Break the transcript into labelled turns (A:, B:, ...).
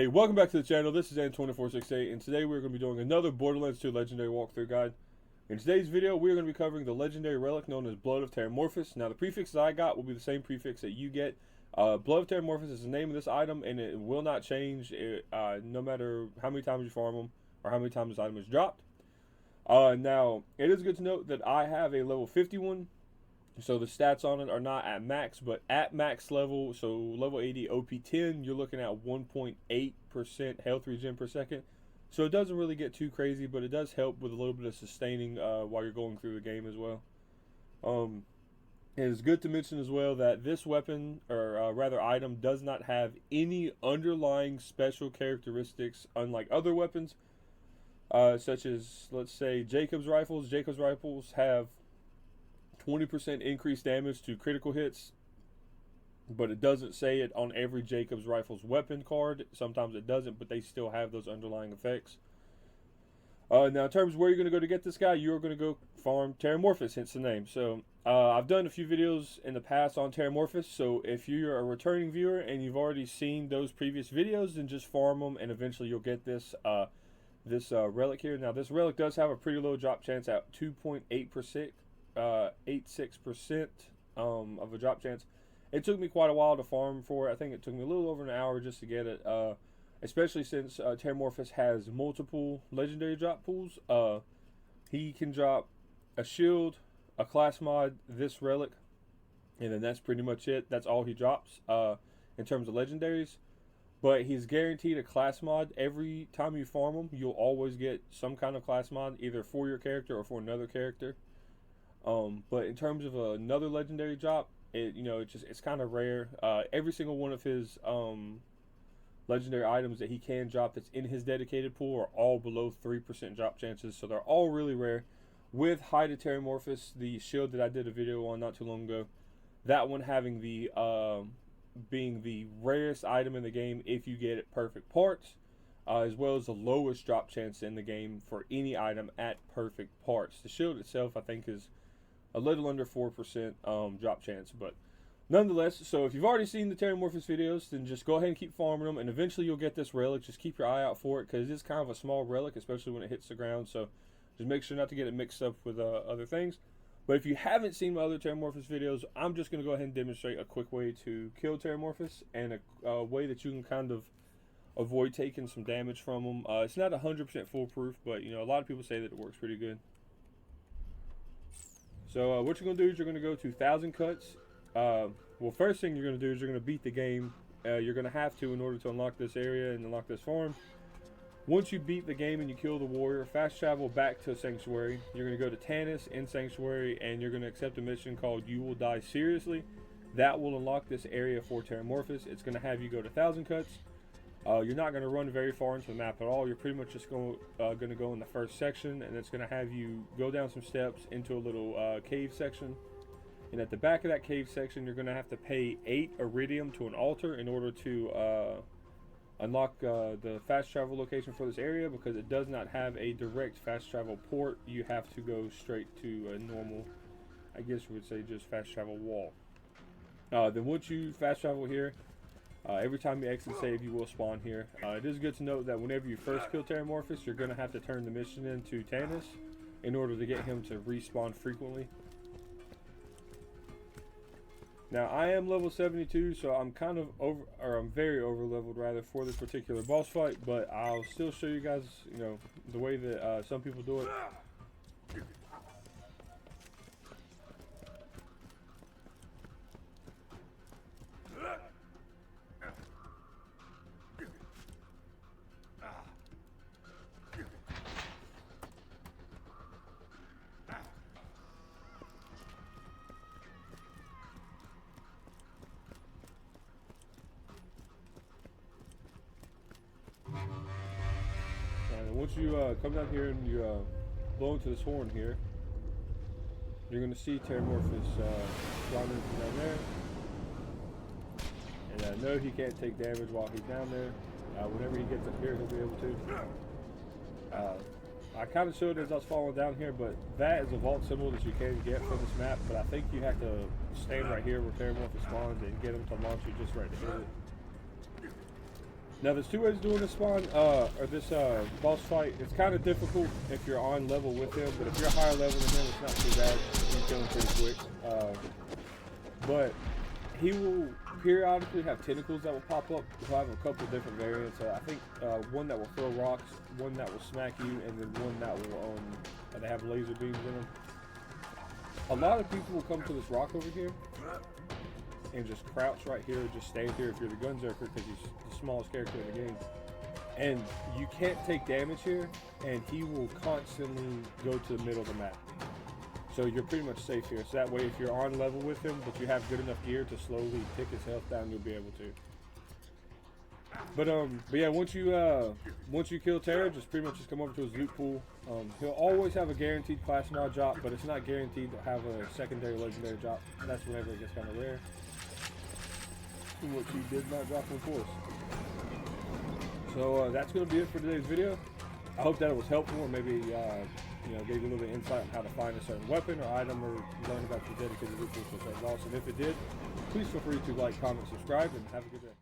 A: Hey, welcome back to the channel. This is N2468, and today we're going to be doing another Borderlands 2 Legendary Walkthrough Guide. In today's video, we're going to be covering the legendary relic known as Blood of Terramorphous. Now, the prefixes I got will be the same prefix that you get. Blood of Terramorphous is the name of this item, and it will not change no matter how many times you farm them or how many times this item is dropped. Now, it is good to note that I have a level 51. So the stats on it are not at max, but at max level, so level 80 OP10, you're looking at 1.8% health regen per second. So it doesn't really get too crazy, but it does help with a little bit of sustaining while you're going through the game as well. It is good to mention as well that this weapon, or rather item, does not have any underlying special characteristics unlike other weapons, such as, let's say, Jacob's rifles. Jacob's rifles have 20% increased damage to critical hits, but it doesn't say it on every Jacob's Rifles weapon card. Sometimes it doesn't, but they still have those underlying effects. Now, in terms of where you're going to go to get this guy, you're going to go farm Terramorphous, hence the name. So, I've done a few videos in the past on Terramorphous, so if you're a returning viewer and you've already seen those previous videos, then just farm them, and eventually you'll get this relic here. Now, this relic does have a pretty low drop chance at 2.8%. 86% of a drop chance. It took me quite a while to farm for it. I think it took me a little over an hour just to get it, especially since Terramorphous has multiple legendary drop pools. He can drop a shield, a class mod, this relic, and then that's pretty much it. That's all he drops in terms of legendaries. But he's guaranteed a class mod. Every time you farm him, you'll always get some kind of class mod, either for your character or for another character. But in terms of another legendary drop, it's kind of rare. Every single one of his legendary items that he can drop that's in his dedicated pool are all below 3% drop chances, so they're all really rare. With Hide of Terramorphous, the shield that I did a video on not too long ago, that one having the being the rarest item in the game if you get it perfect parts, as well as the lowest drop chance in the game for any item at perfect parts. The shield itself, I think, is a little under 4% drop chance, but nonetheless, so if you've already seen the Terramorphous videos, then just go ahead and keep farming them, and eventually you'll get this relic. Just keep your eye out for it, because it's kind of a small relic, especially when it hits the ground, so just make sure not to get it mixed up with other things. But if you haven't seen my other Terramorphous videos, I'm just going to go ahead and demonstrate a quick way to kill Terramorphous, and a way that you can kind of avoid taking some damage from them. It's not 100% foolproof, but a lot of people say that it works pretty good. So what you're going to do is you're going to go to 1,000 cuts. Well, first thing you're going to do is you're going to beat the game. You're going to have to in order to unlock this area and unlock this farm. Once you beat the game and you kill the warrior, fast travel back to Sanctuary. You're going to go to Tanis in Sanctuary, and you're going to accept a mission called You Will Die Seriously. That will unlock this area for Terramorphous. It's going to have you go to 1,000 cuts. You're not going to run very far into the map at all. You're pretty much just going to go in the first section, and it's going to have you go down some steps into a little cave section. And at the back of that cave section, you're going to have to pay 8 iridium to an altar in order to unlock the fast travel location for this area, because it does not have a direct fast travel port. You have to go straight to a normal, I guess we would say, just fast travel wall. Then once you fast travel here, every time you exit save, you will spawn here. It is good to note that whenever you first kill Terramorphous, you're going to have to turn the mission into Tanis in order to get him to respawn frequently. Now, I am level 72, so I'm kind of I'm very over leveled rather for this particular boss fight, but I'll still show you guys, the way that some people do it. Once you come down here and you blow into this horn here, you're going to see Terramorphous climbing from down there. And no, he can't take damage while he's down there. Whenever he gets up here, he'll be able to. I kind of showed it as I was falling down here, but that is a vault symbol that you can get from this map, but I think you have to stand right here where Terramorphous spawns and get him to launch you just right to hit it. Now there's two ways of doing this spawn, or this boss fight. It's kind of difficult if you're on level with him, but if you're higher level than him, it's not too bad. You can kill him pretty quick. But he will periodically have tentacles that will pop up. He'll have a couple of different variants. I think one that will throw rocks, one that will smack you, and then one that will they have laser beams in them. A lot of people will come to this rock over here and just crouch right here, just stand here if you're the Gunzerker, because he's the smallest character in the game. And you can't take damage here, and he will constantly go to the middle of the map. So you're pretty much safe here. So that way, if you're on level with him, but you have good enough gear to slowly tick his health down, you'll be able to. But yeah, once you kill Terra, just pretty much just come over to his loot pool. He'll always have a guaranteed class mod drop, but it's not guaranteed to have a secondary legendary drop. That's whenever it gets kind of rare. Which he did not drop in force. So that's going to be it for today's video. I hope that it was helpful, or maybe you know, gave you a little bit of insight on how to find a certain weapon or item, or learn about your dedicated loot pool for certain loss. And if it did, please feel free to like, comment, subscribe, and have a good day.